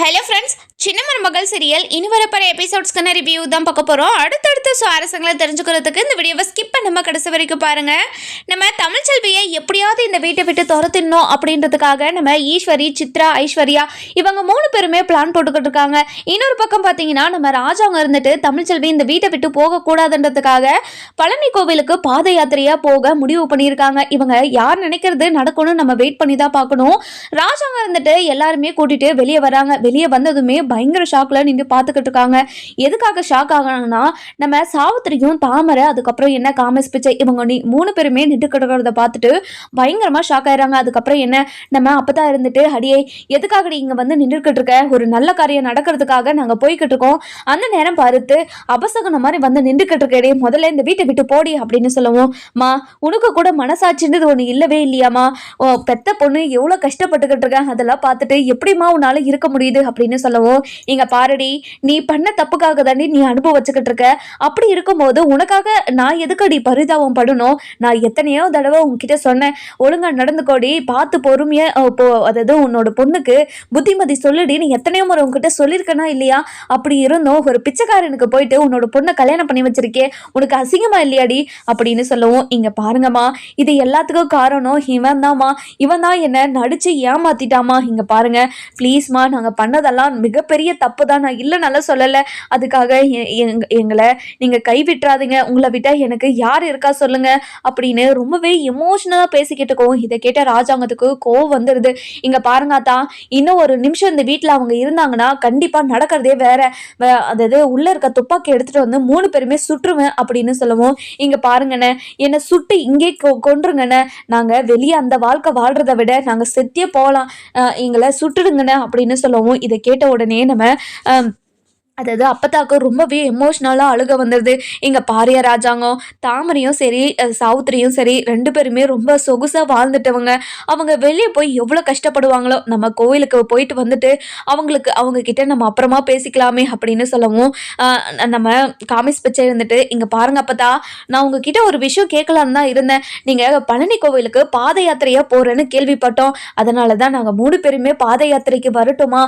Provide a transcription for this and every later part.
Hello friends, சின்ன மருமகள் serial இனி வரப்போற எபிசோட்ஸ்க்கான ரிவ்யூ தான் பார்க்க போகிறோம். அடுத்தடுத்த சுவாரஸ்யங்களை தெரிஞ்சுக்கிறதுக்கு இந்த வீடியோவை ஸ்கிப் பண்ணாம கடைசி வரைக்கும் பாருங்க. நம்ம தமிழ் செல்வியை எப்படியாவது இந்த வீட்டை விட்டு துரத்திடணும் அப்படின்றதுக்காக நம்ம ஈஸ்வரி, சித்ரா, ஐஸ்வர்யா இவங்க 3 பேருமே பிளான் போட்டுக்கிட்டு இருக்காங்க. இன்னொரு பக்கம் பார்த்தீங்கன்னா நம்ம ராஜாங்க இருந்துட்டு தமிழ் செல்வி இந்த வீட்டை விட்டு போகக்கூடாதுன்றதுக்காக பழனி கோவிலுக்கு பாத யாத்திரையா போக முடிவு பண்ணியிருக்காங்க. இவங்க யார் நினைக்கிறது நடக்கணும், நம்ம வெயிட் பண்ணி தான் பார்க்கணும். ராஜாங்க இருந்துட்டு எல்லாருமே கூட்டிட்டு வெளியே வராங்க. வெளியே வந்ததுமே பயங்கர ஷாக்ல நின்று பார்த்துக்கிட்டு இருக்காங்க. எதுக்காக ஷாக் ஆகிறாங்கன்னா, நம்ம சாவித்திரியும் தாமரை அதுக்கப்புறம் என்ன காமேஷ் பிச்சை இவங்க 3 பேருமே நின்று கிடக்கிறத பார்த்துட்டு பயங்கரமா ஷாக் ஆயிடுறாங்க. அதுக்கப்புறம் என்ன, நம்ம அப்பதான் இருந்துட்டு அடியே எதுக்காக இங்க வந்து நின்றுக்கிட்டு இருக்க, ஒரு நல்ல காரியம் நடக்கிறதுக்காக நாங்க போய்கிட்டு இருக்கோம், அந்த நேரம் பார்த்து அபசகன மாதிரி வந்து நின்றுக்கிட்டு இருக்கே, முதல்ல இந்த வீட்டை விட்டு போடி அப்படின்னு சொல்லுவோம். மா உனக்கு கூட மனசாட்சின்றது ஒண்ணு இல்லவே இல்லையாமா, பெத்த பொண்ணு எவ்வளவு கஷ்டப்பட்டுக்கிட்டு இருக்கேன், அதெல்லாம் பார்த்துட்டு எப்படிமா உன்னால இருக்க முடியுது அப்படின்னு சொல்லவும், இங்க பாருடி, நீ பண்ண தப்புக்காக தாண்டி நீ அனுபவிச்சுக்கிட்டு இருக்க, அப்படி இருக்கும்போது உனக்காக நான் எதுக்கடி பரிதாபம் படணும், நான் எத்தனையோ தடவை உங்ககிட்ட சொன்னேன், ஒழுங்கா நடந்துக்கோடி, பார்த்து பொறுமையா அதாவது உன்னோட பொண்ணுக்கு புத்திமதி சொல்லுடி, நீ எத்தனையோ முறை உங்ககிட்ட சொல்லியிருக்கனா இல்லையா, அப்படி இருந்தும் ஒரு பிச்சைக்காரனுக்கு போயிட்டு உன்னோட பொண்ணை கல்யாணம் பண்ணி வச்சிருக்கே, உனக்கு அசிங்கமா இல்லையாடி அப்படின்னு சொல்லவும், இங்க பாருங்கம்மா, இது எல்லாத்துக்கும் காரணம் இவன் தான்மா, இவன் தான் என்ன நடிச்சு ஏமாத்திட்டாமா, இங்க பாருங்க ப்ளீஸ்மா, நாங்கள் பண்ணதெல்லாம் மிகப்பெரிய தப்பு தான், நான் இல்லை நல்லா சொல்லலை, அதுக்காக எங்களை நீங்கள் கைவிட்டுறாதீங்க, உங்களை விட்டால் எனக்கு யார் இருக்கா சொல்லுங்க அப்படின்னு ரொம்பவே எமோஷனலாக பேசிக்கிட்டு இருக்கோம். இதை கேட்ட ராஜாங்கத்துக்கு கோவம் வந்துடுது. இங்கே பாருங்காத்தா, இன்னும் ஒரு நிமிஷம் இந்த வீட்டில் அவங்க இருந்தாங்கன்னா கண்டிப்பாக நடக்கிறதே வேற, அதாவது உள்ளே இருக்க துப்பாக்கி எடுத்துகிட்டு வந்து 3 பேருமே சுற்றுவேன் அப்படின்னு சொல்லுவோம். இங்கே பாருங்கண்ணே, என்னை சுட்டு இங்கே கொன்றுங்கண்ணே, நாங்கள் வெளியே அந்த வாழ்க்கை வாழ்றதை விட நாங்கள் செத்தியே போகலாம், எங்களை சுட்டுடுங்கண்ணே அப்படின்னு சொல்லவும், இதை கேட்ட உடனே நம்ம அதாவது அப்பத்தாக்கு ரொம்பவே எமோஷ்னலாக அழுக வந்துடுது. இங்கே பாரியா ராஜாங்கம் தாமரையும் சரி சாவுத்திரியும் சரி 2 பேருமே ரொம்ப சொகுசாக வாழ்ந்துட்டவங்க. அவங்க வெளியே போய் எவ்வளோ கஷ்டப்படுவாங்களோ, நம்ம கோயிலுக்கு போயிட்டு வந்துட்டு அவங்க கிட்ட நம்ம அப்புறமா பேசிக்கலாமே அப்படின்னு சொல்லவும், நம்ம காமிஸ் பிச்சை இருந்துட்டு, இங்கே பாருங்க அப்பத்தா, நான் உங்ககிட்ட ஒரு விஷயம் கேட்கலான்னு தான் இருந்தேன், நீங்கள் பழனி கோவிலுக்கு பாத யாத்திரையாக போகிறேன்னு கேள்விப்பட்டோம், அதனால தான் நாங்கள் 3 பேருமே பாத யாத்திரைக்கு வரட்டுமா,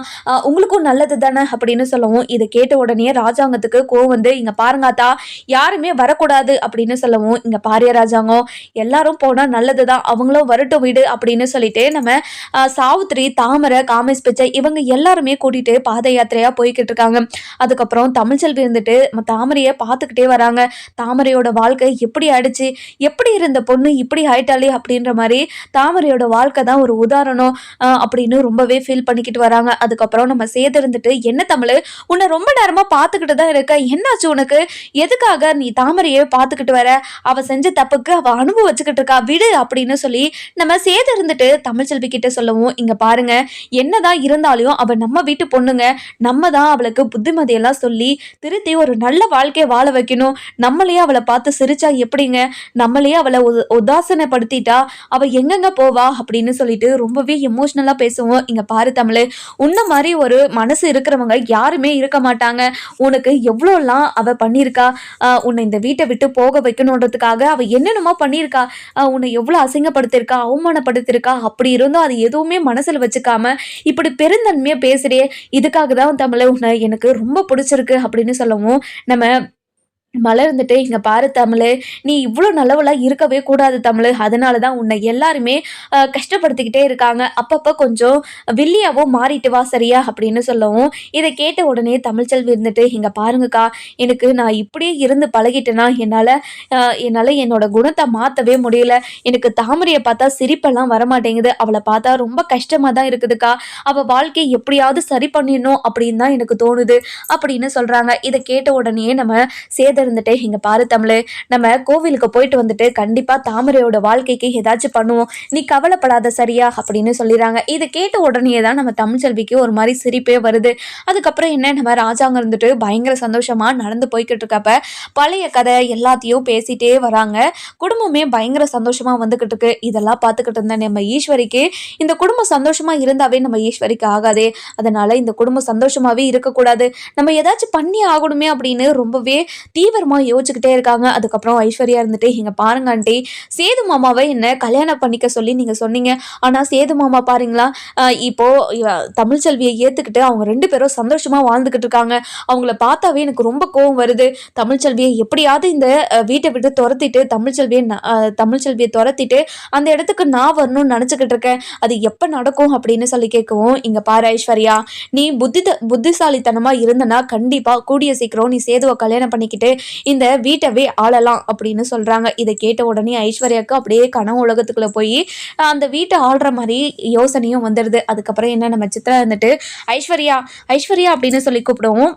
உங்களுக்கும் நல்லது தானே அப்படின்னு சொல்லவும், இதை கேட்ட உடனே ராஜாங்கத்துக்கு கோவம் வந்து, இங்க பாருங்காத்தா, யாருமே வரக்கூடாது அப்படின்னு சொல்லவும், இங்க பாரியா ராஜாங்கம், எல்லாரும் போனா நல்லதுதான், அவங்களும் வரட்டும் விடு அப்படின்னு சொல்லிட்டு நம்ம சாவுத்திரி, தாமரை, காமேஷ் பிச்சை இவங்க எல்லாருமே கூட்டிட்டு பாத யாத்திரையா போய்கிட்டு இருக்காங்க. அதுக்கப்புறம் தமிழ்ச்செல்வி இருந்துட்டு தாமரையை பார்த்துக்கிட்டே வராங்க. தாமரையோட வாழ்க்கை எப்படி ஆயிடுச்சு, எப்படி இருந்த பொண்ணு இப்படி ஆயிட்டாலே அப்படின்ற மாதிரி தாமரையோட வாழ்க்கை தான் ஒரு உதாரணம் அப்படின்னு ரொம்பவே ஃபீல் பண்ணிக்கிட்டு வராங்க. அதுக்கப்புறம் நம்ம சேது இருந்துட்டு, என்ன தமிழ், உன்னை ரொம்ப நேரமா பார்த்துக்கிட்டு தான் இருக்க, என்னாச்சு உனக்கு, எதுக்காக நீ தாமரையை பார்த்துக்கிட்டு வர, அவ செஞ்ச தப்புக்கு அவ அனுபவிச்சுக்கிட்டு இருக்கா, விடு அப்படின்னு சொல்லி நம்ம சேது இருந்துட்டு தமிழ்ச்செல்வி கிட்ட சொல்லவும், இங்க பாருங்க, என்னதான் இருந்தாலும் அவ நம்ம வீட்டு பொண்ணுங்க, நம்ம தான் அவளுக்கு புத்திமதியெல்லாம் சொல்லி திருத்தி ஒரு நல்ல வாழ்க்கையை வாழ வைக்கணும், நம்மளையே அவளை பார்த்து சிரிச்சா எப்படிங்க, நம்மளையே அவளை உதாசனப்படுத்திட்டா அவ எங்கெங்க போவா அப்படின்னு சொல்லிட்டு ரொம்பவே எமோஷனலா பேசுவோம். இங்க பாரு தமிழ், உன்ன மாதிரி ஒரு மனசு இருக்கிறவங்க யாருமே இருக்க மாட்டாங்க, உனக்கு எவ்வளோலாம் அவ பண்ணியிருக்கா, உன்னை இந்த வீட்டை விட்டு போக வைக்கணுன்றதுக்காக அவ என்னென்னமோ பண்ணியிருக்கா, உன்னை எவ்வளோ அசிங்கப்படுத்திருக்கா, அவமானப்படுத்திருக்கா, அப்படி இருந்தும் அது எதுவுமே மனசில் வச்சுக்காம இப்படி பெருந்தன்மையா பேசுறியே, இதுக்காக தான் தமிழ் உன்னை எனக்கு ரொம்ப பிடிச்சிருக்கு அப்படின்னு சொல்லவும், நம்ம மலர்ந்துட்டு, இங்க பாரு தமிழ், நீ இவ்வளோ நல்லவளா இருக்கவே கூடாது தமிழ், அதனால தான் உன்னை எல்லாருமே கஷ்டப்படுத்திக்கிட்டே இருக்காங்க, அப்பப்போ கொஞ்சம் வில்லியாவோ மாறிட்டு வா சரியா அப்படின்னு சொல்லவும், இதை கேட்ட உடனே தமிழ்ச்செல்வி இருந்துட்டு, இங்க பாருங்கக்கா, எனக்கு நான் இப்படியே இருந்து பழகிட்டேன்னா என்னால் என்னோட குணத்தை மாற்றவே முடியல, எனக்கு தாமரையை பார்த்தா சிரிப்பெல்லாம் வரமாட்டேங்குது, அவளை பார்த்தா ரொம்ப கஷ்டமாக தான் இருக்குதுக்கா, அவள் வாழ்க்கையை எப்படியாவது சரி பண்ணிடணும் அப்படின்னு தான் எனக்கு தோணுது அப்படின்னு சொல்கிறாங்க. இதை கேட்ட உடனே நம்ம சேத இருந்துட்டு, இங்க பாரு தமிழ், நம்ம கோவிலுக்கு போயிட்டு வந்துட்டு கண்டிப்பா தாமரையோட வாழ்க்கைக்கு ஏதாச்சும் பண்ணுவோம், நீ கவலைப்படாத சரியா அப்படின்னு சொல்லிடுறாங்க. இதை கேட்ட உடனே தான் நம்ம தமிழ்ச்செல்விக்கு ஒரு மாதிரி சிரிப்பே வருது. அதுக்கப்புறம் என்ன, நம்ம ராஜாங்க இருந்துட்டு பயங்கர சந்தோஷமா நடந்து போய்கிட்டு இருக்கப்ப பழைய கதை எல்லாத்தையும் பேசிட்டே வராங்க. குடும்பமே பயங்கர சந்தோஷமா வந்துகிட்டு இருக்கு. இதெல்லாம் பார்த்துக்கிட்டு இருந்த நம்ம ஈஸ்வரிக்கு, இந்த குடும்பம் சந்தோஷமா இருந்தாவே நம்ம ஈஸ்வரிக்கு ஆகாதே, அதனால இந்த குடும்பம் சந்தோஷமாவே இருக்கக்கூடாது, நம்ம ஏதாச்சும் பண்ணி ஆகணுமே அப்படின்னு ரொம்பவே தீவிரமா யோசிச்சுக்கிட்டே இருக்காங்க. அதுக்கப்புறம் ஐஸ்வர்யா இருந்துட்டு, இங்க பாருங்க ஆண்டி, சேது மாமாவை என்ன கல்யாணம் பண்ணிக்க சொல்லி நீங்க சொன்னீங்க. ஆனா சேது மாமா பாருங்களா, இப்போ தமிழ்ச்செல்வியை ஏத்துக்கிட்டு அவங்க 2 பேரும் சந்தோஷமா வாழ்ந்துகிட்டு இருக்காங்க. அவங்கள பார்த்தாவே எனக்கு ரொம்ப கோவம் வருது. தமிழ்ச்செல்வியை எப்படியாவது இந்த வீட்டை விட்டு துரத்திட்டு தமிழ்ச்செல்வியை துரத்திட்டு அந்த இடத்துக்கு நான் வரணும்னு நினைச்சுக்கிட்டு இருக்கேன். அது எப்ப நடக்கும் அப்படின்னு சொல்லி கேட்கவும், இங்க பாரு ஐஸ்வர்யா, நீ புத்திசாலித்தனமா இருந்தனா கண்டிப்பா கூடிய சீக்கிரம் நீ சேதுவை கல்யாணம் பண்ணிக்கிட்டு இந்த வீட்டவே ஆளலாம் அப்படின்னு சொல்றாங்க. இதை கேட்ட உடனே ஐஸ்வர்யாவுக்கு அப்படியே கனவு உலகத்துக்குள்ள போய் அந்த வீட்டை ஆள்ற மாதிரி யோசனையும் வந்துடுது. அதுக்கப்புறம் என்ன, நம்ம சித்ரா இருந்துட்டு ஐஸ்வர்யா ஐஸ்வர்யா அப்படின்னு சொல்லி கூப்பிடுவோம்.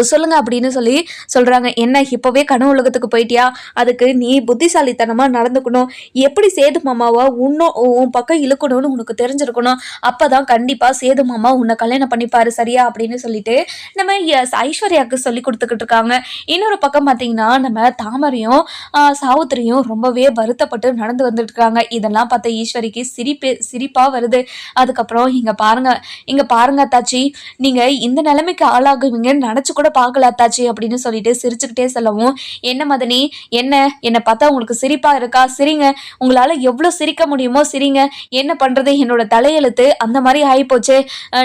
சொல்லுங்க அப்படின்னு சொல்லி சொல்றாங்க. என்ன இப்பவே கனவு உலகத்துக்கு போயிட்டியா? அதுக்கு நீ புத்திசாலித்தனமா நடந்துக்கணும். எப்படி சேது மாமாவா உன் பக்கம் இழுக்கணும்னு உனக்கு தெரிஞ்சிருக்கணும். அப்பதான் கண்டிப்பா சேது மாமா உன்னை கல்யாணம் பண்ணிப்பாரு, சரியா அப்படின்னு சொல்லிட்டு நம்ம ஐஸ்வர்யாவுக்கு சொல்லி கொடுத்துக்கிட்டு இருக்காங்க. இன்னொரு பக்கம் பார்த்தீங்கன்னா, நம்ம தாமரையும் சாவுத்திரியும் ரொம்பவே வருத்தப்பட்டு நடந்து வந்துட்டு இருக்காங்க. இதெல்லாம் பார்த்த ஈஸ்வரிக்கு சிரிப்பா வருது. அதுக்கப்புறம் இங்க பாருங்க அத்தாச்சி, நீங்க இந்த நிலைமைக்கு ஆளாகுவீங்க நினைச்சு கூட பார்க்கல அத்தாச்சி அப்படின்னு சொல்லிட்டு சிரிச்சுக்கிட்டே சொல்லவும், என்ன மதனி, என்னை பார்த்தா உங்களுக்கு சிரிப்பா இருக்கா? சிரிங்க, உங்களால எவ்வளவு சிரிக்க முடியுமோ சிரிங்க. என்ன பண்றது, என்னோட தலையெழுத்து அந்த மாதிரி ஆயிப்போச்சு,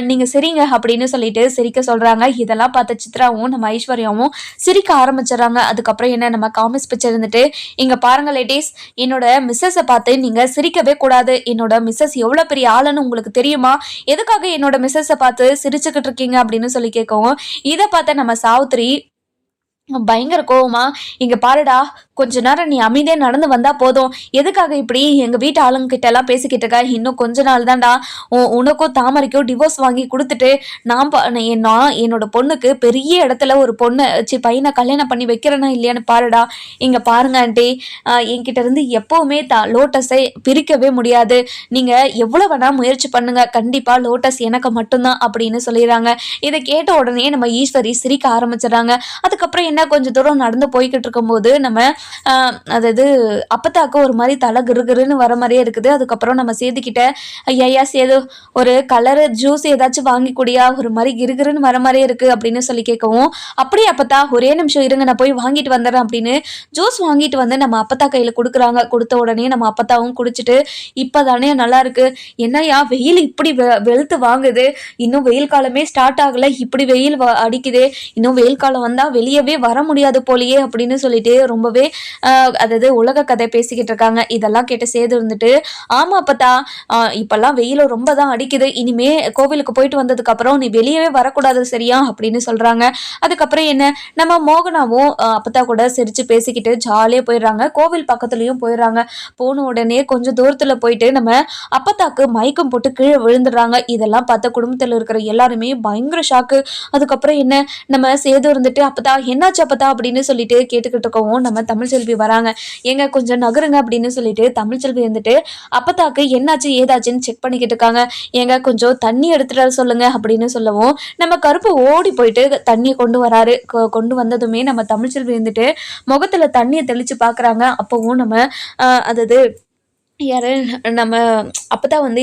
நீங்க சிரிங்க அப்படின்னு சொல்லிட்டு சிரிக்க சொல்றாங்க. இதெல்லாம் பார்த்த சித்ராவும் நம்ம ஐஸ்வர்யாவும் சிரிக்க ஆரம்பிச்சிடறாங்க. அதுக்கப்புறம் என்ன, நம்ம காமிக்ஸ் பிக்சர் இருந்துட்டு, இங்க பாருங்க லேடிஸ், என்னோட மிஸ்ஸஸை பார்த்து நீங்க சிரிக்கவே கூடாது. என்னோட மிஸ்ஸஸ் எவ்வளவு பெரிய ஆளுன்னு உங்களுக்கு தெரியுமா? எதுக்காக என்னோட மிஸ்ஸஸை பார்த்து சிரிச்சுக்கிட்டு இருக்கீங்க அப்படின்னு சொல்லி கேட்கவும், இதை பார்த்த நம்ம சாவித்திரி பயங்கர கோவமா, இங்க பாருடா, கொஞ்ச நேரம் நீ அமைதியா நடந்து வந்தா போதும். எதுக்காக இப்படி எங்க வீட்டு ஆளுங்க கிட்ட எல்லாம் பேசிக்கிட்டு இருக்க? இன்னும் கொஞ்ச நாள் தான்டா உனக்கும் தாமரைக்கும் டிவோர்ஸ் வாங்கி கொடுத்துட்டு நான் என்னோட பொண்ணுக்கு பெரிய இடத்துல ஒரு பையனை கல்யாணம் பண்ணி வைக்கிறேன்னா இல்லையான்னு பாருடா. இங்க பாருங்க ஆண்டி, என்கிட்ட இருந்து எப்பவுமே லோட்டஸை பிரிக்கவே முடியாது. நீங்க எவ்வளவு வேணா முயற்சி பண்ணுங்க, கண்டிப்பா லோட்டஸ் எனக்கு மட்டும்தான் அப்படின்னு சொல்லிடுறாங்க. இதை கேட்ட உடனே நம்ம ஈஸ்வரி சிரிக்க ஆரம்பிச்சிடறாங்க. அதுக்கப்புறம் கொஞ்சம் தூரம் நடந்து போய்கிட்டு இருக்கும்போது நம்ம அதாவது அப்பத்தாக்கு ஒரு மாதிரி தலை கிருகிருன்னு வர மாதிரியே இருக்குது. அதுக்கப்புறம் நம்ம சேதுக்கிட்ட, ஐயா சேது, ஒரு கலரு ஜூஸ் ஏதாச்சும் வாங்கி குடியா, ஒரு மாதிரி கிருகிருன்னு வர மாதிரியே இருக்கு அப்படின்னு சொல்லி கேட்கவும், அப்படியே அப்பத்தா ஒரே நிமிஷம் இருங்க, நான் போய் வாங்கிட்டு வந்துடுறேன் அப்படின்னு ஜூஸ் வாங்கிட்டு வந்து நம்ம அப்பத்தா கையில கொடுக்குறாங்க. கொடுத்த உடனே நம்ம அப்பத்தாவும் குடிச்சிட்டு, இப்பதானே நல்லா இருக்கு, என்னையா வெயில் இப்படி வெளுத்து வாங்குது, இன்னும் வெயில் காலமே ஸ்டார்ட் ஆகல, இப்படி வெயில் அடிக்குதே, இன்னும் வெயில் காலம் வந்தா வெளியவே வர முடியாது போலியே அப்படின்னு சொல்லிட்டு ரொம்பவே அதாவது உலக கதை பேசிக்கிட்டு இருக்காங்க. இதெல்லாம் கேட்டு சேது இருந்துட்டு, ஆமா அப்பத்தா, இப்பெல்லாம் வெயிலும் ரொம்ப தான் அடிக்குது, இனிமே கோவிலுக்கு போயிட்டு வந்ததுக்கு அப்புறம் நீ வெளியவே வரக்கூடாது சரியா அப்படின்னு சொல்றாங்க. அதுக்கப்புறம் என்ன, நம்ம மோகனாவும் அப்பத்தா கூட சிரிச்சு பேசிக்கிட்டு ஜாலியா போயிடுறாங்க. கோவில் பக்கத்துலயும் போயிடுறாங்க. போன உடனே கொஞ்சம் தூரத்துல போயிட்டு நம்ம அப்பத்தாக்கு மயக்கம் போட்டு கீழே விழுந்துடுறாங்க. இதெல்லாம் பார்த்த குடும்பத்துல இருக்கிற எல்லாருமே பயங்கர ஷாக்கு. அதுக்கப்புறம் என்ன, நம்ம சேது இருந்துட்டு, அப்பத்தா என்னாச்சு அப்பத்தா அப்படின்னு சொல்லிட்டு கேட்டுக்கிட்டு இருக்கவும், நம்ம தமிழ்ச்செல்வி வராங்க. ஏங்க கொஞ்சம் நகருங்க அப்படின்னு சொல்லிட்டு தமிழ்ச்செல்வி வந்துட்டு அப்பத்தாக்கு என்னாச்சு ஏதாச்சுன்னு செக் பண்ணிக்கிட்டு இருக்காங்க. ஏங்க கொஞ்சம் தண்ணி எடுத்துட்டு சொல்லுங்க அப்படின்னு சொல்லவும், நம்ம கருப்பு ஓடி போயிட்டு தண்ணியை கொண்டு வராரு. கொண்டு வந்ததுமே நம்ம தமிழ்ச்செல்வி வந்துட்டு முகத்துல தண்ணியை தெளிச்சு பாக்குறாங்க. அப்பவும் நம்ம அதாவது யாரு, நம்ம அப்பதான்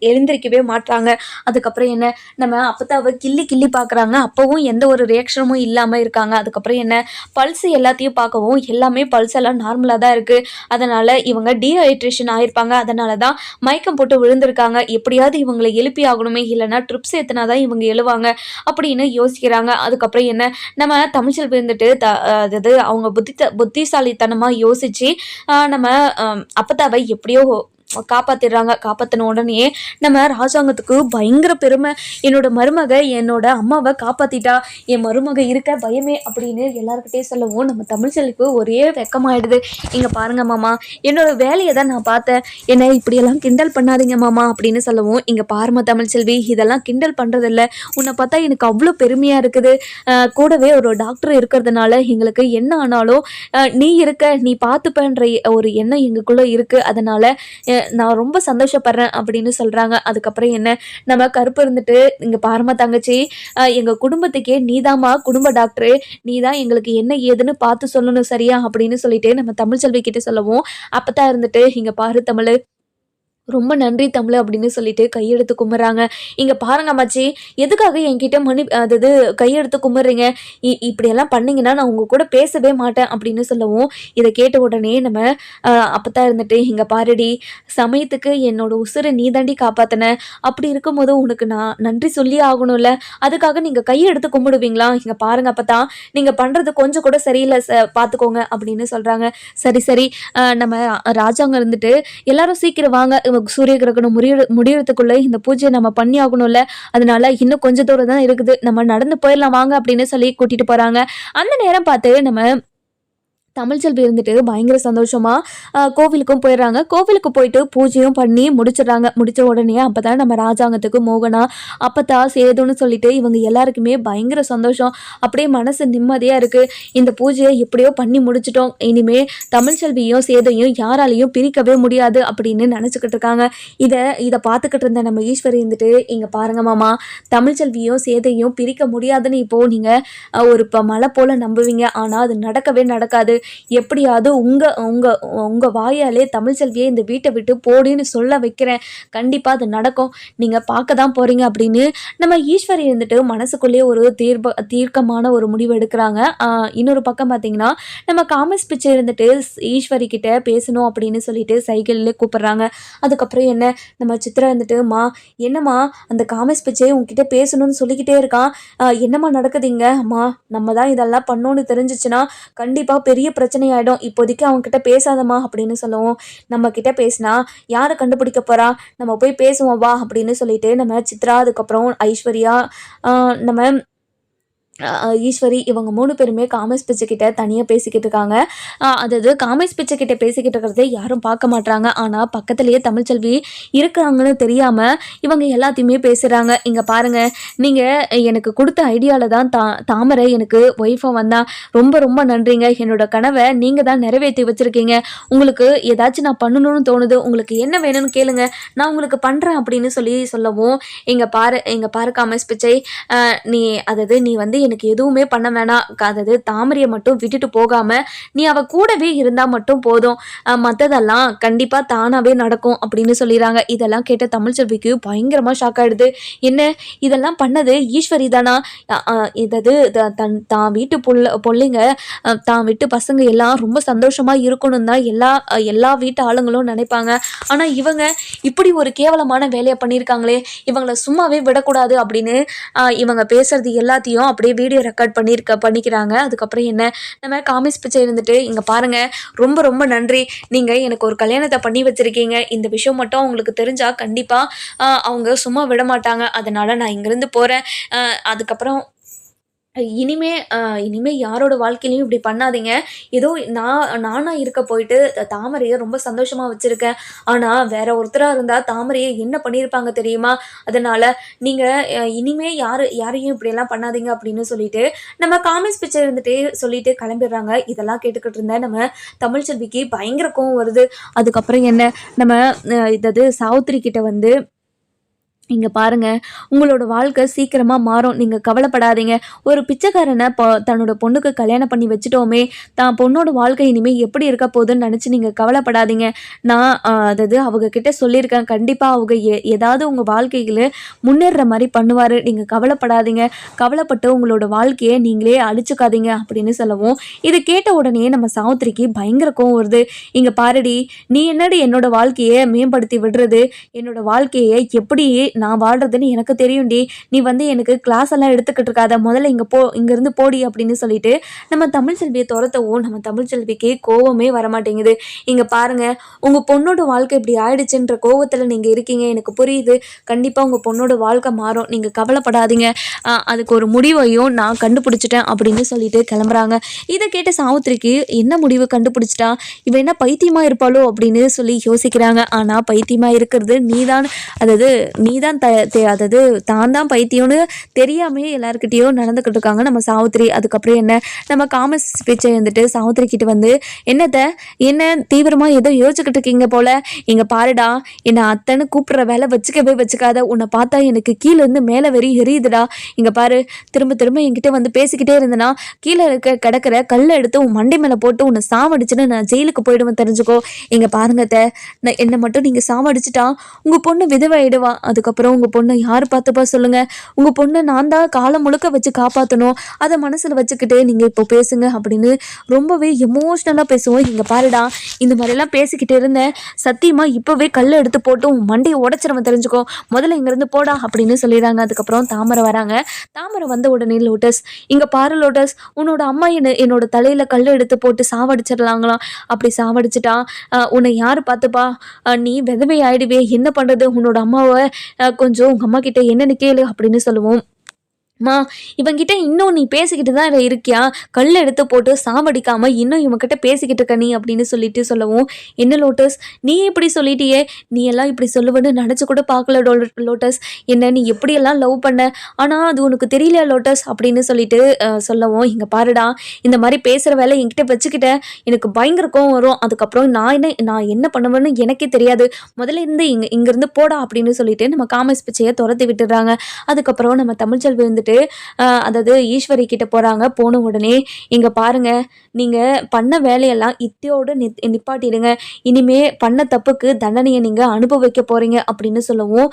எழுந்திருக்கவே மாட்டாங்க. அதுக்கப்புறம் என்ன, நம்ம அப்பத்தாவை கிள்ளி பார்க்குறாங்க. அப்போவும் எந்த ஒரு ரியாக்ஷனும் இல்லாமல் இருக்காங்க. அதுக்கப்புறம் என்ன, பல்ஸ் எல்லாத்தையும் பார்க்கவும் எல்லாமே பல்ஸ் எல்லாம் நார்மலாக தான் இருக்குது. அதனால் இவங்க டீஹைட்ரேஷன் ஆகிருப்பாங்க. அதனால தான் மயக்கம் போட்டு விழுந்திருக்காங்க. எப்படியாவது இவங்களை எழுப்பி ஆகணுமே, இல்லைன்னா ட்ரிப்ஸ் ஏற்றினா தான் இவங்க எழுவாங்க அப்படின்னு யோசிக்கிறாங்க. அதுக்கப்புறம் என்ன, நம்ம தமிழ்ச்செல்வி இருந்துட்டு அதாவது அவங்க புத்திசாலித்தனமாக யோசித்து நம்ம அப்பத்தாவை எப்படியோ காப்பாத்திடுறாங்க. காப்பாத்தின உடனே நம்ம ராஜாங்கத்துக்கு பயங்கர பெருமை, என்னோட மருமக என்னோட அம்மாவை காப்பாத்திட்டா, என் மருமக இருக்க பயமே அப்படின்னு எல்லாருக்கிட்டே சொல்லவும், நம்ம தமிழ்ச்செல்விக்கு ஒரே வெக்கமாயிடுது. இங்க பாருங்க மாமா, என்னோட வேலையை தான் நான் பார்த்தேன், என்ன இப்படியெல்லாம் கிண்டல் பண்ணாதீங்க மாமா அப்படின்னு சொல்லவும், இங்க பாருமா தமிழ்ச்செல்வி, இதெல்லாம் கிண்டல் பண்றதில்ல, உன்னை பார்த்தா எனக்கு அவ்வளோ பெருமையா இருக்குது. கூடவே ஒரு டாக்டர் இருக்கிறதுனால எங்களுக்கு என்ன ஆனாலும் நீ இருக்க, நீ பார்த்துப்பேன்ற ஒரு எண்ணம் எங்களுக்குள்ள இருக்கு. அதனால நான் ரொம்ப சந்தோஷப்படுறேன் அப்படின்னு சொல்றாங்க. அதுக்கப்புறம் என்ன, நம்ம கருப்பு இருந்துட்டு, இங்க பாருமா தங்கச்சி, எங்க குடும்பத்துக்கே நீதாமா குடும்ப டாக்டரு, நீதான் எங்களுக்கு என்ன ஏதுன்னு பார்த்து சொல்லணும் சரியா அப்படின்னு சொல்லிட்டு நம்ம தமிழ்ச்செல்வி கிட்ட சொல்லவும், அப்பதான் இருந்துட்டு, இங்க பாரு தமிழ், ரொம்ப நன்றி தமிழ் அப்படின்னு சொல்லிட்டு கையெடுத்து கும்பிட்றாங்க. இங்க பாருங்க அம்மாச்சி, எதுக்காக என்கிட்ட அதாவது கையெடுத்து கும்பிட்றீங்க? இப்படியெல்லாம் பண்ணீங்கன்னா நான் உங்க கூட பேசவே மாட்டேன் அப்படின்னு சொல்லவும், இதை கேட்ட உடனே நம்ம அப்பத்தா இருந்துட்டு, இங்க பாருடி, சமயத்துக்கு என்னோட உசுரை நீ தாண்டி காப்பாத்தின. அப்படி இருக்கும்போது உனக்கு நான் நன்றி சொல்லியே ஆகணும்ல. அதுக்காக நீங்க கையெடுத்து கும்பிடுவீங்களா? இங்க பாருங்க அப்பத்தா, நீங்க பண்றது கொஞ்சம் கூட சரியில்லை, பார்த்துக்கோங்க அப்படின்னு சொல்றாங்க. சரி சரி, நம்ம ராஜாங்க இருந்துட்டு எல்லாரும் சீக்கிரம் வாங்க, சூரிய கிரகணம் முடியறதுக்குள்ள இந்த பூஜையை நம்ம பண்ணி ஆகணும்ல. அதனால இன்னும் கொஞ்சம் தூரம் தான் இருக்குது, நம்ம நடந்து போயிடலாம் வாங்க அப்படின்னு சொல்லி கூட்டிட்டு போறாங்க. அந்த நேரம் பார்த்து நம்ம தமிழ்ச்செல்வி இருந்துட்டு பயங்கர சந்தோஷமா கோவிலுக்கும் போயிடுறாங்க. கோவிலுக்கு போயிட்டு பூஜையும் பண்ணி முடிச்சிடுறாங்க. முடிச்ச உடனே அப்பதான் நம்ம ராஜாங்கத்துக்கு மோகனா, அப்பத்தா, சேதுன்னு சொல்லிட்டு இவங்க எல்லாருக்குமே பயங்கர சந்தோஷம். அப்படியே மனசு நிம்மதியா இருக்கு. இந்த பூஜையை எப்படியோ பண்ணி முடிச்சிட்டோம், இனிமே தமிழ்ச்செல்வியும் சேதையும் யாராலையும் பிரிக்கவே முடியாது அப்படின்னு நினைச்சுக்கிட்டு இருக்காங்க. இதை பார்த்துக்கிட்டு இருந்த நம்ம ஈஸ்வரி இருந்துட்டு, இங்க பாருங்க மாமா, தமிழ்ச்செல்வியும் சேதையும் பிரிக்க முடியாதுன்னு இப்போ நீங்க ஒரு மலை போல நம்புவீங்க, ஆனா அது நடக்கவே நடக்காது. எப்படியாவது உங்க உங்க உங்க வாயாலே தமிழ்ச்செல்வியை இந்த வீட்டை விட்டு போடின்னு சொல்ல வைக்கிறேன். கண்டிப்பா அது நடக்கும், நீங்க பார்க்க தான் போறீங்க அப்படின்னு நம்ம ஈஸ்வரி இருந்துட்டு மனசுக்குள்ளேயே ஒரு தீர்க்கமான ஒரு முடிவு எடுக்கிறாங்க. இன்னொரு பக்கம் பார்த்தீங்கன்னா, நம்ம காமர்ஸ் பிச்சை இருந்துட்டு ஈஸ்வரி கிட்ட பேசணும் அப்படின்னு சொல்லிட்டு சைக்கிள்ல கூப்பிடுறாங்க. அதுக்கப்புறம் என்ன, நம்ம சித்ரா இருந்துட்டு, மா என்னம்மா அந்த காமர்ஸ் பிச்சை உங்ககிட்ட பேசணும்னு சொல்லிக்கிட்டே இருக்கான், என்னம்மா நடக்குதுங்க? அம்மா, நம்ம தான் இதெல்லாம் பண்ணோன்னு தெரிஞ்சிச்சுன்னா கண்டிப்பா பெரிய பிரச்சனை ஆயிடும், இப்போதைக்கு அவங்க கிட்ட பேசாதம்மா அப்படின்னு சொல்லவும், நம்ம கிட்ட பேசினா யாரை கண்டுபிடிக்க போறா, நம்ம போய் பேசுவோம் வா அப்படின்னு சொல்லிட்டு நம்ம சித்ரா, அதுக்கப்புறம் ஐஸ்வர்யா, நம்ம ஈஸ்வரி, இவங்க 3 பேருமே காமர்ஸ் பிச்சை கிட்ட தனியாக பேசிக்கிட்டு இருக்காங்க. அதாவது காமர்ஸ் பிச்சை கிட்ட பேசிக்கிட்டு இருக்கிறதே யாரும் பார்க்க மாட்டாங்க. ஆனால் பக்கத்துலேயே தமிழ்ச்செல்வி இருக்கிறாங்கன்னு தெரியாமல் இவங்க எல்லாத்தையுமே பேசுகிறாங்க. இங்கே பாருங்கள், நீங்கள் எனக்கு கொடுத்த ஐடியாவில் தான் தாமரை எனக்கு ஒய்ஃபாக வந்தா, ரொம்ப ரொம்ப நன்றிங்க. என்னோட கனவை நீங்கள் தான் நிறைவேற்றி வச்சுருக்கீங்க. உங்களுக்கு ஏதாச்சும் நான் பண்ணணும்னு தோணுது, உங்களுக்கு என்ன வேணும்னு கேளுங்க, நான் உங்களுக்கு பண்ணுறேன் அப்படின்னு சொல்லவும், இங்கே பாரு காமர்ஸ் பிச்சை, நீ வந்து எனக்கு எதுவுமே பண்ண வேணாம், அதாவது தாமரையை மட்டும் விட்டுட்டு போகாம நீ அவ கூடவே இருந்தா மட்டும் போதும், மற்றதெல்லாம் கண்டிப்பா தானாவே நடக்கும் அப்படின்னு சொல்லிடுறாங்க. இதெல்லாம் கேட்ட தமிழ்ச்செல்விக்கு பயங்கரமா ஷாக் ஆயிடுது. என்ன, இதெல்லாம் பண்ணது ஈஸ்வரி தானா? இதாவது தான் வீட்டு பொள்ளைங்க, தான் வீட்டு பசங்க எல்லாம் ரொம்ப சந்தோஷமா இருக்கணும் தான் எல்லா வீட்டு ஆளுங்களும் நினைப்பாங்க. ஆனா இவங்க இப்படி ஒரு கேவலமான வேலையை பண்ணியிருக்காங்களே, இவங்களை சும்மாவே விடக்கூடாது அப்படின்னு இவங்க பேசுறது எல்லாத்தையும் அப்படியே வீடியோ ரெக்கார்ட் பண்ணிக்கிறாங்க. அதுக்கப்புறம் என்ன, நம்ம காமிஸ் பிச்சை இருந்துட்டு, இங்கே பாருங்கள், ரொம்ப ரொம்ப நன்றி, நீங்கள் எனக்கு ஒரு கல்யாணத்தை பண்ணி வச்சுருக்கீங்க, இந்த விஷயம் மட்டும் அவங்களுக்கு தெரிஞ்சால் கண்டிப்பாக அவங்க சும்மா விட மாட்டாங்க, அதனால் நான் இங்கேருந்து போகிறேன். அதுக்கப்புறம் இனிமே யாரோட வாழ்க்கையிலையும் இப்படி பண்ணாதீங்க. ஏதோ நானா இருக்க போயிட்டு தாமரையை ரொம்ப சந்தோஷமா வச்சிருக்கேன், ஆனால் வேற ஒருத்தராக இருந்தால் தாமரையை என்ன பண்ணியிருப்பாங்க தெரியுமா? அதனால நீங்கள் இனிமே யாரையும் இப்படியெல்லாம் பண்ணாதீங்க அப்படின்னு சொல்லிட்டு நம்ம காமிஸ் பிச்சை இருந்துட்டு சொல்லிட்டு கிளம்பிடுறாங்க. இதெல்லாம் கேட்டுக்கிட்டு இருந்தேன் நம்ம தமிழ்ச்செல்விக்கு பயங்கர கோவம் வருது. அதுக்கப்புறம் என்ன, நம்ம இதாவது சாவித்திரி கிட்ட வந்து, இங்கே பாருங்க, உங்களோட வாழ்க்கை சீக்கிரமாக மாறும், நீங்கள் கவலைப்படாதீங்க. ஒரு பிச்சைக்காரனை தன்னோட பொண்ணுக்கு கல்யாணம் பண்ணி வச்சுட்டோமே, தான் பொண்ணோட வாழ்க்கை இனிமேல் எப்படி இருக்க போகுதுன்னு நினச்சி நீங்கள் கவலைப்படாதீங்க. நான் அதாவது அவங்க கிட்ட சொல்லியிருக்கேன், கண்டிப்பாக அவங்க ஏதாவது உங்கள் வாழ்க்கையில் முன்னேற மாதிரி பண்ணுவார், நீங்கள் கவலைப்படாதீங்க, கவலைப்பட்டு உங்களோட வாழ்க்கையை நீங்களே அழிச்சுக்காதீங்க அப்படின்னு சொல்லவும், இதை கேட்ட உடனே நம்ம சாவித்திரிக்கு பயங்கர கோவம் வருது. இங்கே பாருடி, நீ என்னடி என்னோட வாழ்க்கையை மேம்படுத்தி விடுறது, என்னோட வாழ்க்கையை எப்படி நான் வாழ்றதுன்னு எனக்கு தெரியும்டி, நீ வந்து எனக்கு கிளாஸ் எல்லாம் எடுத்துக்கிட்டு இருக்காத, முதல்ல இங்கேருந்து போடி அப்படின்னு சொல்லிட்டு நம்ம தமிழ்ச்செல்வியை துரத்தவும், நம்ம தமிழ்ச்செல்விக்கு கோவமே வரமாட்டேங்குது. இங்கே பாருங்க, உங்கள் பொண்ணோட வாழ்க்கை இப்படி ஆயிடுச்சுன்ற கோவத்தில் நீங்கள் இருக்கீங்க, எனக்கு புரியுது, கண்டிப்பாக உங்கள் பொண்ணோட வாழ்க்கை மாறும், நீங்கள் கவலைப்படாதீங்க, அதுக்கு ஒரு முடிவையும் நான் கண்டுபிடிச்சிட்டேன் அப்படின்னு சொல்லிட்டு கிளம்புறாங்க. இதை கேட்ட சாவித்திரிக்கு என்ன முடிவு கண்டுபிடிச்சிட்டா, இவன் என்ன பைத்தியமாக இருப்பாளோ அப்படின்னு சொல்லி யோசிக்கிறாங்க. ஆனால் பைத்தியமாக இருக்கிறது நீதான், அதாவது நீதான் தான் அதாவது தான் தான் பைத்தியம்னு தெரியாமே எல்லாருக்கிட்டேயும் நடந்துக்கிட்டு இருக்காங்க நம்ம சாவித்திரி. அதுக்கப்புறம் என்ன, நம்ம காமஸ் பேச்சை வந்துட்டு சாவித்திரி கிட்ட வந்து என்ன தீவிரமாக ஏதோ யோசிச்சுக்கிட்டு இருக்கீங்க போல, இங்கே பாருடா, என்னை அத்தைன்னு கூப்பிட்ற வேலை வச்சுக்கவே வச்சுக்காத, உன்னை பார்த்தா எனக்கு கீழே இருந்து மேலே வெறி எரியுதுடா. இங்கே பாரு, திரும்ப திரும்ப என்கிட்ட வந்து பேசிக்கிட்டே இருந்தேன்னா கீழே கிடக்கிற கல்லை எடுத்து உன் மண்டை மேலே போட்டு உன்னை சாவடிச்சுன்னு நான் ஜெயிலுக்கு போயிடுவேன், தெரிஞ்சுக்கோ. இங்கே பாருங்க நான் என்னை மட்டும் நீங்கள் சாவடிச்சிட்டா உங்கள் பொண்ணு விதவாயிடுவா. அதுக்கப்புறம் உங்கள் பொண்ணை யார் பார்த்துப்பா சொல்லுங்க. உங்கள் பொண்ணை நான் தான் காலம் முழுக்க வச்சு காப்பாற்றணும், அதை மனசில் வச்சுக்கிட்டு நீங்கள் இப்போ பேசுங்க அப்படின்னு ரொம்பவே எமோஷ்னலாக பேசுவோம். இங்கே பாருடா, இந்த மாதிரிலாம் பேசிக்கிட்டு இருந்தேன், சத்தியமாக இப்போவே கல்லை எடுத்து போட்டு உன் மண்டையை உடச்சிருவன், தெரிஞ்சுக்கோ. முதல்ல இங்கேருந்து போடா அப்படின்னு சொல்லிடுறாங்க. அதுக்கப்புறம் தாமரை வராங்க. தாமரை வந்த உடனே லோட்டஸ், இங்கே பாரு லோட்டஸ், உன்னோட அம்மா என்னோட தலையில் கல் எடுத்து போட்டு சாவடிச்சிடலாங்களாம். அப்படி சாவடிச்சிட்டா உன்னை யார் பார்த்துப்பா, நீ விதவை ஆயிடுவே, என்ன பண்ணுறது, உன்னோட அம்மாவை கொஞ்சம் உங்கள் அம்மா கிட்ட என்னன்னு கேளு அப்படின்னு சொல்லுவோம். இவங்கிட்ட இன்னும் நீ பேசிக்கிட்டு தான் இருக்கியா, கல் எடுத்து போட்டு சாவடிக்காம இன்னும் இவங்கிட்ட பேசிக்கிட்டு இருக்க நீ அப்படின்னு சொல்லிட்டு சொல்லவும், என்ன லோட்டஸ் நீ இப்படி சொல்லிட்டியே, நீ எல்லாம் இப்படி சொல்லுவேன்னு நினச்சி கூட பார்க்கல லோட்டஸ், என்ன நீ எப்படியெல்லாம் லவ் பண்ண, ஆனால் அது உனக்கு தெரியலையா லோட்டஸ் அப்படின்னு சொல்லிட்டு சொல்லவும், இங்கே பாருடா, இந்த மாதிரி பேசுகிற வேலை என்கிட்ட வச்சுக்கிட்ட எனக்கு பயங்கர கோவம் வரும். அதுக்கப்புறம் நான் என்ன பண்ணுவேன்னு எனக்கே தெரியாது, முதல்ல இருந்து இங்கேருந்து போடா அப்படின்னு சொல்லிட்டு நம்ம காமஸ் பிச்சையை துரத்தி விட்டுடுறாங்க. அதுக்கப்புறம் நம்ம தமிழ்ச்செல்வி வந்து அதாவது ஈஸ்வரி கிட்ட போறாங்க. போன உடனே, இங்க பாருங்க, நீங்க பண்ண வேலையெல்லாம் இத்தியோடு நிப்பாட்டிடுங்க, இனிமே பண்ண தப்புக்கு தண்டனையை நீங்க அனுபவிக்க போறீங்க அப்படின்னு சொல்லவும்,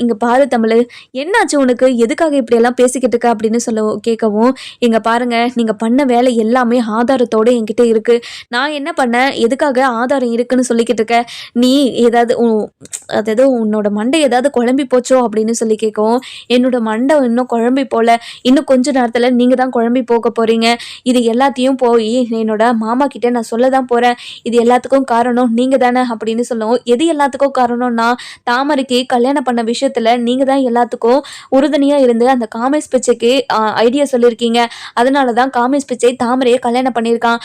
இங்க பாரு தமிழ், என்னாச்சு உனக்கு, எதுக்காக இப்படி எல்லாம் பேசிக்கிட்டு இருக்க அப்படின்னு கேட்கவும், இங்க பாருங்க, நீங்க பண்ண வேலை எல்லாமே ஆதாரத்தோட என்கிட்ட இருக்கு, நான் என்ன பண்ணேன், எதுக்காக ஆதாரம் இருக்குன்னு சொல்லிக்கிட்டு இருக்க, நீ அதாவது உன்னோட மண்டை ஏதாவது குழம்பி போச்சோ அப்படின்னு சொல்லி கேட்கவும், என்னோட மண்டை இன்னும் குழம்பி போல, இன்னும் கொஞ்ச நேரத்தில் நீங்கள் தான் குழம்பி போக போகிறீங்க, இது எல்லாத்தையும் போய் என்னோட மாமா கிட்டே நான் சொல்ல தான் போகிறேன், இது எல்லாத்துக்கும் காரணம் நீங்கள் தானே அப்படின்னு சொல்லவும், எது எல்லாத்துக்கும் காரணம்னா தாமரைக்கு கல்யாணம் பண்ண விஷயத்தில் நீங்கள் தான் எல்லாத்துக்கும் உறுதுணையாக இருந்து அந்த காமேஷ் பிச்சைக்கு ஐடியா சொல்லியிருக்கீங்க, அதனால தான் காமேஷ் பிச்சை தாமரையை கல்யாணம் பண்ணியிருக்கான்,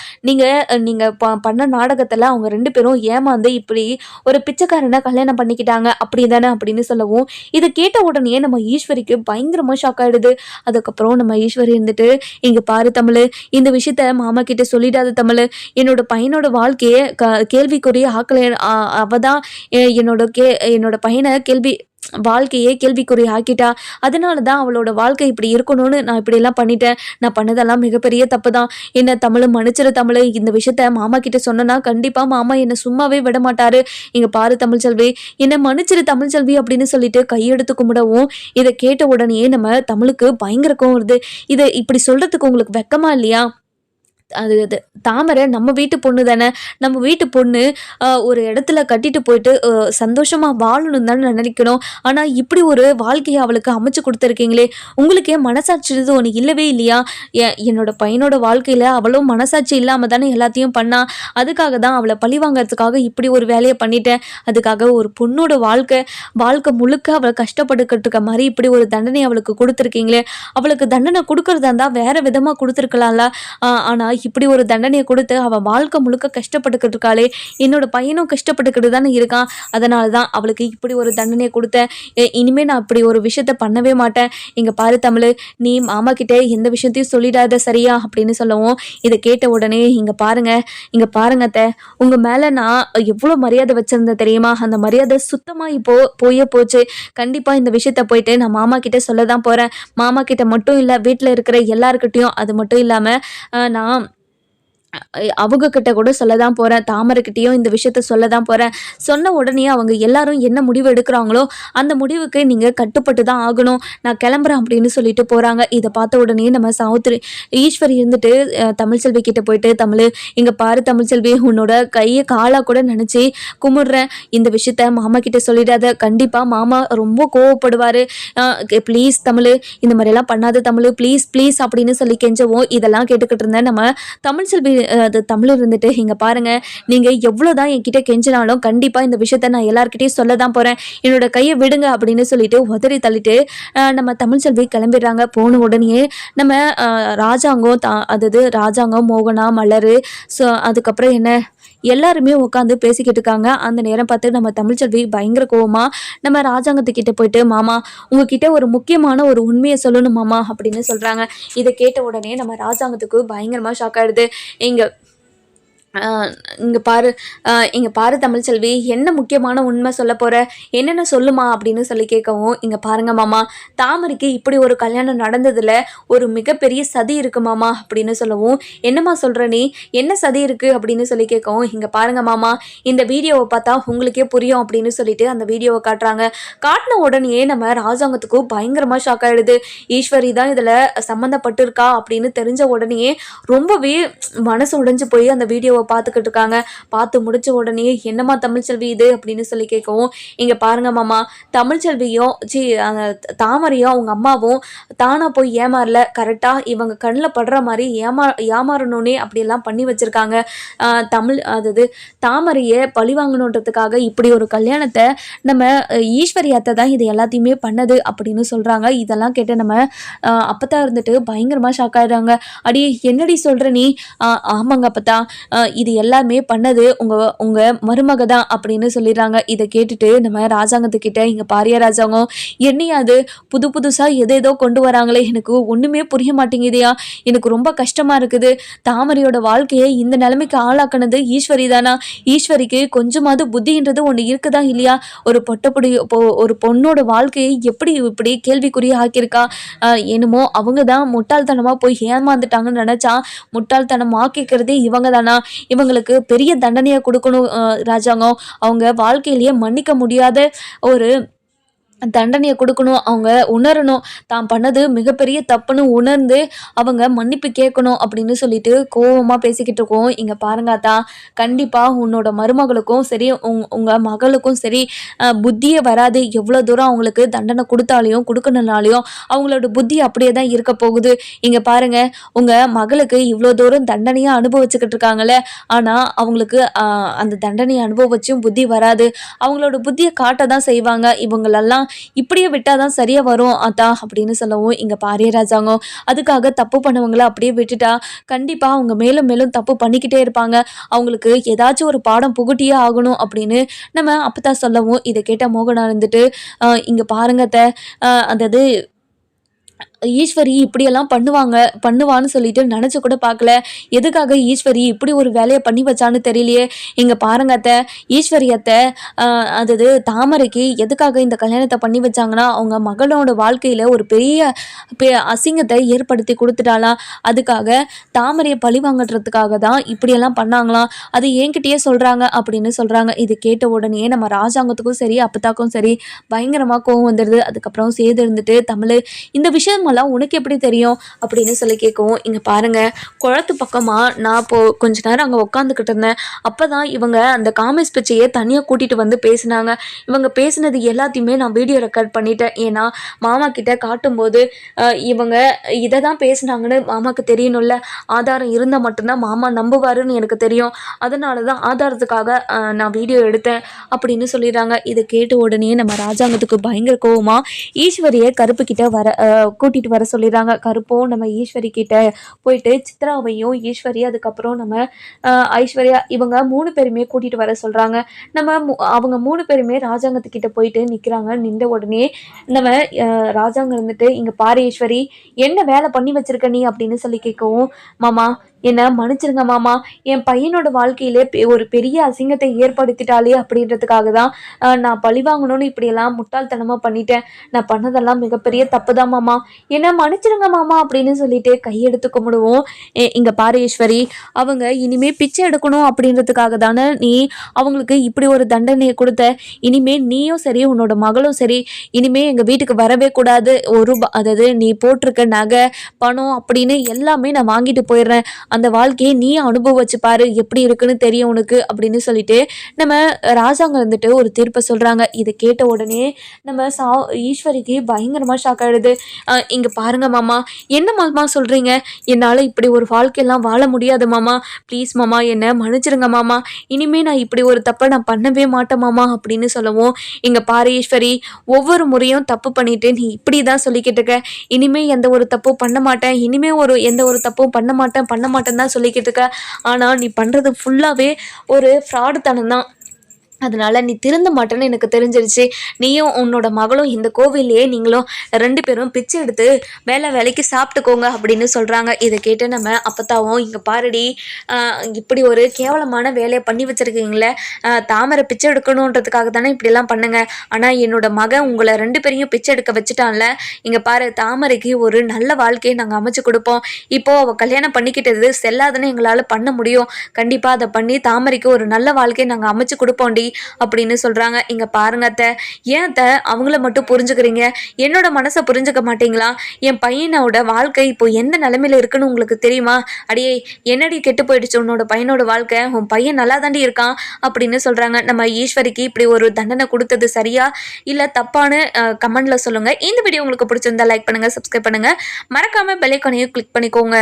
நீங்கள் பண்ண நாடகத்தில் அவங்க 2 பேரும் ஏமாந்து இப்படி ஒரு பிச்சைக்காரனை கல்யாணம் பண்ணிக்கிட்டாங்க அப்படி தானே அப்படின்னு சொல்லவும், இதை கேட்ட உடனே நம்ம ஈஸ்வரிக்கு பயங்கரமாக ஷாக் ஆகிடுது. அதுக்கப்புறம் நம்ம ஈஸ்வரி இருந்துட்டு, இங்கே பாரு தமிழ், இந்த விஷயத்த மாமா கிட்ட சொல்லிடாத தமிழ், என்னோட பையனோட வாழ்க்கையை கேள்விக்குரிய ஆக்கலை, அவதான் என்னோட பையனை வாழ்க்கையே கேள்விக்குறி ஆக்கிட்டா, அதனால தான் அவளோட வாழ்க்கை இப்படி இருக்கணும்னு நான் இப்படியெல்லாம் பண்ணிட்டேன், நான் பண்ணதெல்லாம் மிகப்பெரிய தப்பு தான், என்ன தமிழ் மன்னிச்சிரு தமிழ், இந்த விஷயத்த மாமா கிட்ட சொன்னா கண்டிப்பா மாமா என்னை சும்மாவே விட மாட்டாரு, இங்க பாரு தமிழ்ச்செல்வி, என்னை மன்னிச்சிரு தமிழ்ச்செல்வி அப்படின்னு சொல்லிட்டு கையெடுத்து கும்பிடவும், இதை கேட்ட உடனே நம்ம தமிழுக்கு பயங்கர கோவம் வருது. இதை இப்படி சொல்றதுக்கு உங்களுக்கு வெக்கமா இல்லையா, அது தாமரை நம்ம வீட்டு பொண்ணு தானே, நம்ம வீட்டு பொண்ணு ஒரு இடத்துல கட்டிட்டு போயிட்டு சந்தோஷமாக வாழணும் தானே நினைக்கணும், ஆனால் இப்படி ஒரு வாழ்க்கையை அவளுக்கு அமைச்சு கொடுத்துருக்கீங்களே, உங்களுக்கே மனசாட்சி ஒன்று இல்லவே இல்லையா, என்னோட பையனோட வாழ்க்கையில் அவளும் மனசாட்சி இல்லாமல் தானே எல்லாத்தையும் பண்ணா, அதுக்காக தான் அவளை பழி வாங்கிறதுக்காக இப்படி ஒரு வேலையை பண்ணிட்டேன், அதுக்காக ஒரு பொண்ணோட வாழ்க்கை முழுக்க அவளை கஷ்டப்பட்டுக்கிட்டு இருக்க மாதிரி இப்படி ஒரு தண்டனை அவளுக்கு கொடுத்துருக்கீங்களே, அவளுக்கு தண்டனை கொடுக்கறதா இருந்தால் வேற விதமாக கொடுத்துருக்கலாம்ல, ஆனால் இப்படி ஒரு தண்டனையை கொடுத்து அவள் வாழ்க்கை முழுக்க கஷ்டப்பட்டுக்கிட்டு இருக்காளே, என்னோட பையனும் கஷ்டப்பட்டுக்கிட்டு தானே இருக்கான், அதனால தான் அவளுக்கு இப்படி ஒரு தண்டனையை கொடுத்தேன், இனிமேல் நான் இப்படி ஒரு விஷயத்த பண்ணவே மாட்டேன், இங்கே பாரு தமிழ், நீ மாமா கிட்டே எந்த விஷயத்தையும் சொல்லிடாத சரியா அப்படின்னு சொல்லவும், இதை கேட்ட உடனே இங்கே பாருங்க அத்தை, உங்கள் மேலே நான் எவ்வளோ மரியாதை வச்சுருந்தேன் தெரியுமா, அந்த மரியாதை சுத்தமாக இப்போ போச்சு, கண்டிப்பாக இந்த விஷயத்த போயிட்டு நான் மாமா கிட்டே சொல்ல தான் போகிறேன், மாமா கிட்ட மட்டும் இல்லை வீட்டில் இருக்கிற எல்லாருக்கிட்டையும், அது மட்டும் இல்லாமல் நான் அவங்க கிட்ட கூட சொல்ல தான் போகிறேன், தாமரைக்கிட்டையும் இந்த விஷயத்த சொல்ல தான் போகிறேன், சொன்ன உடனே அவங்க எல்லாரும் என்ன முடிவு எடுக்கிறாங்களோ அந்த முடிவுக்கு நீங்கள் கட்டுப்பட்டு தான் ஆகணும், நான் கிளம்புறேன் அப்படின்னு சொல்லிட்டு போகிறாங்க. இதை பார்த்த உடனே நம்ம ஈஸ்வரி இருந்துட்டு தமிழ்ச்செல்வி கிட்ட போயிட்டு, தமிழ் இங்கே பாரு தமிழ்ச்செல்வி, உன்னோட கையை காலாக கூட நினச்சி கும்பிடுறேன், இந்த விஷயத்த மாமா கிட்ட சொல்லிடாத, கண்டிப்பாக மாமா ரொம்ப கோவப்படுவார், ப்ளீஸ் தமிழ் இந்த மாதிரிலாம் பண்ணாத தமிழ், ப்ளீஸ் அப்படின்னு சொல்லி கெஞ்சவும், இதெல்லாம் கேட்டுக்கிட்டு இருந்தேன் நம்ம தமிழ்ச்செல்வி அது தமிழ் இருந்துட்டு, இங்க பாருங்க, நீங்க எவ்வளவுதான் என்கிட்ட கெஞ்சினாலும் கண்டிப்பா இந்த விஷயத்த நான் எல்லார்கிட்டயும் சொல்ல தான் போறேன், என்னோட கையை விடுங்க அப்படின்னு சொல்லிட்டு உதறி தள்ளிட்டு நம்ம தமிழ்ச்செல்வி கிளம்பிடுறாங்க. போன உடனே நம்ம ராஜாங்கம் அதாவது ராஜாங்கம், மோகனா, மலர், ஸோ அதுக்கப்புறம் என்ன எல்லாருமே உட்காந்து பேசிக்கிட்டு இருக்காங்க. அந்த நேரம் பார்த்து நம்ம தமிழ்ச்செல்வி பயங்கர கோவமா நம்ம ராஜாங்கத்துக்கிட்ட போயிட்டு, மாமா உங்ககிட்ட ஒரு முக்கியமான ஒரு உண்மையை சொல்லணும் மாமா அப்படின்னு சொல்றாங்க. இதை கேட்ட உடனே நம்ம ராஜாங்கத்துக்கு பயங்கரமா ஷாக் ஆயிடுது. இங்க இங்க பாரு இங்க பாரு தமிழ்ச்செல்வி, என்ன முக்கியமான உண்மை சொல்ல போற, என்னென்ன சொல்லுமா அப்படின்னு சொல்லி கேட்கவும், இங்க பாருங்க மாமா, தாமரைக்கு இப்படி ஒரு கல்யாணம் நடந்ததுல ஒரு மிகப்பெரிய சதி இருக்கு மாமா அப்படின்னு சொல்லவும், என்னம்மா சொல்ற நீ, என்ன சதி இருக்கு அப்படின்னு சொல்லி கேட்கவும், இங்க பாருங்க மாமா, இந்த வீடியோவை பார்த்தா உங்களுக்கே புரியும் அப்படின்னு சொல்லிட்டு அந்த வீடியோவை காட்டுறாங்க. காட்டின உடனே நம்ம ராஜாங்கத்துக்கு பயங்கரமா ஷாக் ஆயிடுது. ஈஸ்வரி தான் இதுல சம்மந்தப்பட்டு இருக்கா அப்படின்னு தெரிஞ்ச உடனே ரொம்பவே மனசு உடைஞ்சு போய் அந்த வீடியோவை பார்த்துக்கிட்டு இருக்காங்க. பார்த்து முடிச்ச உடனே என்னம்மா தமிழ்ச்செல்வி இது அப்படின்னு சொல்லி கேட்கவும், இங்க பாருங்க மாமா, தமிழ்ச்செல்வியும் தாமரையும் அவங்க அம்மாவும் தானா போய் ஏமாறல, கரெக்டா இவங்க கண்ணில் படுற மாதிரி ஏமாறணும்னே அப்படியெல்லாம் பண்ணி வச்சிருக்காங்க. தாமரையை பழி வாங்கணுன்றதுக்காக இப்படி ஒரு கல்யாணத்தை நம்ம ஈஸ்வரி அத்தை தான் இது எல்லாத்தையுமே பண்ணது அப்படின்னு சொல்றாங்க. இதெல்லாம் கேட்டு நம்ம அப்பதான் இருந்துட்டு பயங்கரமா ஷாக் ஆயிடுறாங்க. அடி என்னடி சொல்ற நீ, ஆமாங்க அப்பத்தா, இது எல்லாமே பண்ணது உங்க மருமக தான் அப்படின்னு சொல்லிடுறாங்க. இதை கேட்டுட்டு நம்ம ராஜாங்கத்துக்கிட்ட, இங்க பாரியா ராஜாங்கம், என்னையாது புதுசா எதேதோ கொண்டு வராங்களே, எனக்கு ஒண்ணுமே புரிய மாட்டேங்குதையா, எனக்கு ரொம்ப கஷ்டமா இருக்குது. தாமரையோட வாழ்க்கையை இந்த நிலைமைக்கு ஆளாக்குனது ஈஸ்வரி தானா, ஈஸ்வரிக்கு கொஞ்சமாவது புத்தின்றது ஒண்ணு இருக்குதா இல்லையா, ஒரு பொண்ணோட வாழ்க்கையை எப்படி இப்படி கேள்விக்குரிய ஆக்கியிருக்கா, என்னமோ அவங்க தான் முட்டாள்தனமா போய் ஏமாந்துட்டாங்கன்னு நினைச்சா முட்டாள்தனம் ஆக்கிக்கிறதே இவங்க தானா, இவங்களுக்கு பெரிய தண்டனையை கொடுக்கணும் ராஜாங்கம், அவங்க வாழ்க்கையிலேயே மன்னிக்க முடியாத ஒரு தண்டனையை கொடுக்கணும், அவங்க உணரணும், தான் பண்ணது மிகப்பெரிய தப்புன்னு உணர்ந்து அவங்க மன்னிப்பு கேட்கணும் அப்படின்னு சொல்லிட்டு கோவமா பேசிக்கிட்டு இருக்கோம். இங்க பாருங்க அத்தா, கண்டிப்பா உன்னோட மருமகளுக்கும் சரி உங்க மகளுக்கும் சரி புத்தியே வராது. எவ்வளோ தூரம் அவங்களுக்கு தண்டனை கொடுத்தாலையும் கொடுக்கணும்னாலையும் அவங்களோட புத்தி அப்படியே தான் இருக்க போகுது. இங்க பாருங்க, உங்க மகளுக்கு இவ்வளோ தூரம் தண்டனையை அனுபவிச்சுக்கிட்டு இருக்காங்களே, ஆனா அவங்களுக்கு அந்த தண்டனையை அனுபவிச்சும் புத்தி வராது. அவங்களோட புத்தியை காட்ட தான் செய்வாங்க. இவங்களெல்லாம் இப்படியே விட்டாதான் சரியா வரும் அத்தா அப்படின்னு சொல்லவும், இங்க பாரிய ராஜாங்கம், அதுக்காக தப்பு பண்ணவங்களை அப்படியே விட்டுட்டா கண்டிப்பா அவங்க மேலும் மேலும் தப்பு பண்ணிக்கிட்டே இருப்பாங்க. அவங்களுக்கு ஏதாச்சும் ஒரு பாடம் புகட்டியே ஆகணும் அப்படின்னு நம்ம அப்பதான் சொல்லவும், இதை கேட்ட மோகனா இருந்துட்டு, இங்க பாருங்க அத்தை, அதாவது ஈஸ்வரி இப்படியெல்லாம் பண்ணுவான்னு சொல்லிட்டு நினச்சி கூட பார்க்கல. எதுக்காக ஈஸ்வரி இப்படி ஒரு வேலையை பண்ணி வச்சான்னு தெரியலையே. இங்கே பாருங்க அத்தை, ஈஸ்வரி அத்தை அதாவது தாமரைக்கு எதுக்காக இந்த கல்யாணத்தை பண்ணி வச்சாங்கன்னா, அவங்க மகளோட வாழ்க்கையில் ஒரு பெரிய அசிங்கத்தை ஏற்படுத்தி கொடுத்துட்டாலாம். அதுக்காக தாமரையை பழி வாங்கறதுக்காக தான் இப்படியெல்லாம் பண்ணாங்களாம். அது என்கிட்டயே சொல்கிறாங்க அப்படின்னு சொல்கிறாங்க. இது கேட்ட உடனே நம்ம ராஜாங்கத்துக்கும் சரி அப்பத்தாக்கும் சரி பயங்கரமாக கோவம் வந்துடுது. அதுக்கப்புறம் சேது இருந்துட்டு, தமிழ் இந்த விஷயம் உனக்கு எப்படி தெரியும் அப்படின்னு சொல்லி கேட்கவும், இங்க பாருங்க, குளத்து பக்கமா நான் கொஞ்ச நேரம் அங்க உட்காந்துக்கிட்டு இருந்தேன். அப்பதான் இவங்க அந்த காமேஷ் பிச்சையை தனியா கூட்டிட்டு வந்து பேசினாங்க. இவங்க பேசினது எல்லாத்தையுமே நான் வீடியோ ரெக்கார்ட் பண்ணிட்டேன். ஏன்னா மாமா கிட்ட காட்டும்போது இவங்க இதை தான் பேசினாங்கன்னு மாமாக்கு தெரியணும்ல, ஆதாரம் இருந்தால் மட்டும்தான் மாமா நம்புவாருன்னு எனக்கு தெரியும். அதனால தான் ஆதாரத்துக்காக நான் வீடியோ எடுத்தேன் அப்படின்னு சொல்லிடுறாங்க. இதை கேட்ட உடனே நம்ம ராஜாங்கத்துக்கு பயங்கர கோவமா ஈஸ்வரியை கருப்பு கிட்ட கூட்டிட்டு வர சொல்லிடுறாங்க. கருப்பும் நம்ம ஈஸ்வரி கிட்ட போயிட்டு சித்ராவையும் ஈஸ்வரி அதுக்கப்புறம் நம்ம ஐஸ்வர்யா இவங்க 3 பேருமே கூட்டிட்டு வர சொல்றாங்க. அவங்க 3 பேருமே ராஜாங்கத்துக்கிட்ட போயிட்டு நிக்கிறாங்க. நின்ற உடனே நம்ம ராஜாங்க இருந்துட்டு, இங்க பாரு ஈஸ்வரி, என்ன வேலை பண்ணி வச்சிருக்க நீ அப்படின்னு சொல்லி கேட்கவும், மாமா என்னை மன்னிச்சிருங்க மாமா, என் பையனோட வாழ்க்கையிலே ஒரு பெரிய அசிங்கத்தை ஏற்படுத்திட்டாலே அப்படின்றதுக்காக தான் நான் பழிவாங்கணும்னு இப்படியெல்லாம் முட்டாள்தனமாக பண்ணிட்டேன். நான் பண்ணதெல்லாம் மிகப்பெரிய தப்பு தான் மாமா, என்னை மன்னிச்சிருங்க மாமா அப்படின்னு சொல்லிட்டு கையெடுத்து கும்பிடுவோம். இங்கே பாரு ஈஸ்வரி, அவங்க இனிமே பிச்சை எடுக்கணும் அப்படின்றதுக்காக தானே நீ அவங்களுக்கு இப்படி ஒரு தண்டனையை கொடுத்த. இனிமே நீயும் சரி உன்னோட மகளும் சரி இனிமே எங்கள் வீட்டுக்கு வரவே கூடாது. அதாவது நீ போட்டிருக்க நகை பணம் அப்படின்னு எல்லாமே நான் வாங்கிட்டு போயிடுறேன். அந்த வாழ்க்கையை நீ அனுபவிச்சு பாரு, எப்படி இருக்குன்னு தெரியும் உனக்கு அப்படின்னு சொல்லிட்டு நம்ம ராஜாங்க வந்துட்டு ஒரு தீர்ப்பை சொல்றாங்க. இதை கேட்ட உடனே நம்ம ஈஸ்வரிக்கு பயங்கரமா ஷாக் ஆயிடுது. இங்கே பாருங்க மாமா, என்ன மாமா சொல்கிறீங்க? என்னால் இப்படி ஒரு வாழ்க்கையெல்லாம் வாழ முடியாது மாமா. ப்ளீஸ் மாமா, என்னை மன்னிச்சிருங்க மாமா. இனிமே நான் இப்படி ஒரு தப்பை நான் பண்ணவே மாட்டேன் மாமா அப்படின்னு சொல்லவும், இங்கே பாரு ஈஸ்வரி, ஒவ்வொரு முறையும் தப்பு பண்ணிட்டு நீ இப்படி தான் சொல்லிக்கிட்டு இருக்க. இனிமே எந்த ஒரு தப்பும் பண்ண மாட்டேன், இனிமே எந்த ஒரு தப்பும் பண்ண மாட்டேன்னு தான் சொல்லிக்கிட்டு இருக்க. ஆனால் நீ பண்ணுறது ஃபுல்லாகவே ஒரு ஃப்ராடு தனம் தான். அதனால நீ திருந்த மாட்டேன்னு எனக்கு தெரிஞ்சிருச்சு. நீயும் உன்னோட மகளும் இந்த கோவில்லையே நீங்களும் 2 பேரும் பிச்சை எடுத்து வேலைக்கு சாப்பிட்டுக்கோங்க அப்படின்னு சொல்கிறாங்க. இதை கேட்டு நம்ம அப்பத்தாவும், இங்கே பாருடி, இப்படி ஒரு கேவலமான வேலையை பண்ணி வச்சுருக்கீங்களே, தாமரை பிச்சை எடுக்கணுன்றதுக்காக தானே இப்படிலாம் பண்ணுங்க. ஆனால் என்னோட மகன் உங்களை 2 பேரையும் பிச்சை எடுக்க வச்சுட்டான்ல, இங்கே பாரு, தாமரைக்கு ஒரு நல்ல வாழ்க்கையை நாங்கள் அமைச்சு கொடுப்போம். இப்போது அவள் கல்யாணம் பண்ணிக்கிட்டது செல்லாதுன்னு எங்களால் பண்ண முடியும். கண்டிப்பாக அதை பண்ணி தாமரைக்கு ஒரு நல்ல வாழ்க்கையை நாங்கள் அமைச்சு கொடுப்போண்டி அப்படின்னு சொல்றாங்க. இங்க பாருங்க அத்தை, ஏன் அத்தை அவங்கள மட்டும் புரிஞ்சுக்கிறீங்க, என்னோட மனசை புரிஞ்சுக்க மாட்டீங்களா? என் பையனோட வாழ்க்கை இப்போ எந்த நிலைமையில இருக்குன்னு உங்களுக்கு தெரியுமா? அடியே, என்னடி கெட்டு போயிடுச்சு உன்னோட பையனோட வாழ்க்கை, உன் பையன் நல்லா தாண்டி இருக்கான் அப்படின்னு சொல்றாங்க. நம்ம ஈஸ்வரிக்கு இப்படி ஒரு தண்டனை கொடுத்தது சரியா இல்ல தப்பான்னு கமெண்ட்ல சொல்லுங்க. இந்த வீடியோ உங்களுக்கு பிடிச்சிருந்தா லைக் பண்ணுங்க, சப்ஸ்கிரைப் பண்ணுங்க, மறக்காம பெல் ஐகானையும் கிளிக் பண்ணிக்கோங்க.